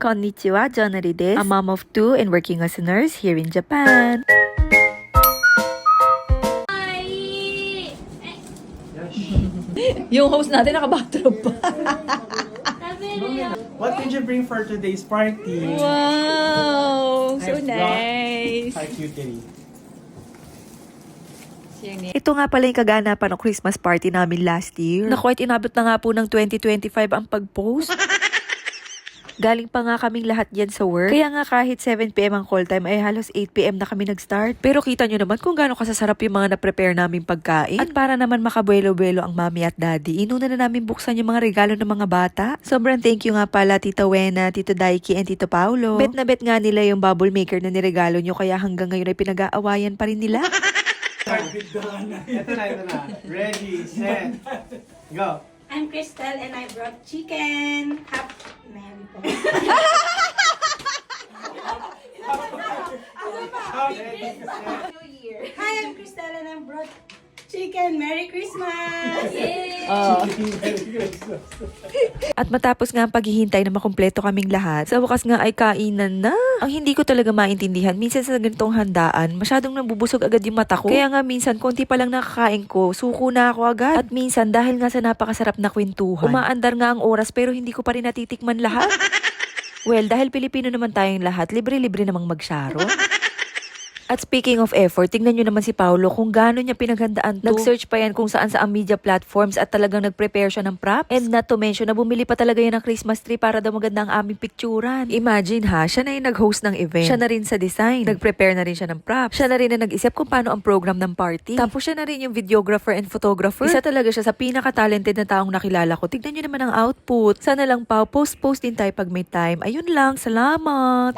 Konnichiwa, Jonari desu. A mom of two and working as a nurse here in Japan. Yung host natin naka-bathrobe pa. What did you bring for today's party? Wow! So I've nice! Hi, cutie. Ito nga pala yung kaganapan ng Christmas party namin last year. Na quite inabot na nga po ng 2025 ang pag-post. Galing pa nga kaming lahat yan sa work. Kaya nga kahit 7pm ang call time ay halos 8pm na kami nag-start. Pero kita nyo naman kung gaano kasasarap yung mga na-prepare naming pagkain. At para naman makabuelo-buelo ang mami at daddy, inuna na namin buksan yung mga regalo ng mga bata. Sobrang thank you nga pala Tita Wena, Tito Daiki, and Tito Paulo. Bet na bet nga nila yung bubble maker na niregalo nyo kaya hanggang ngayon ay pinag-aawayan pa rin nila. Ito na. Ready, set, go. I'm Crystal and I brought chicken. Hi, I'm Crystal and I brought chicken. Merry Christmas! At matapos nga ang paghihintay na makumpleto kaming lahat, sa wakas nga ay kainan na. Ang hindi ko talaga maintindihan, minsan sa ganitong handaan, masyadong nabubusog agad yung mata ko. Kaya nga minsan, konti pa lang nakakain ko, suko na ako agad. At minsan, dahil nga sa napakasarap na kwentuhan, umaandar nga ang oras pero hindi ko pa rin natitikman lahat. Well, dahil Pilipino naman tayong lahat, libre-libre namang magsyaro. At speaking of effort, tingnan nyo naman si Paulo kung gaano niya pinaghandaan to. Nag-search pa yan kung saan sa media platforms at talagang nag-prepare siya ng props. And not to mention na bumili pa talaga yan ng Christmas tree para daw maganda ang aming picturan. Imagine ha, siya na yung nag-host ng event. Siya na rin sa design. Nag-prepare na rin siya ng props. Siya na rin na nag-isip kung paano ang program ng party. Tapos siya na rin yung videographer and photographer. Isa talaga siya sa pinaka-talented na taong nakilala ko. Tignan nyo naman ang output. Sana lang pa, post din tayo pag may time. Ayun lang, salamat!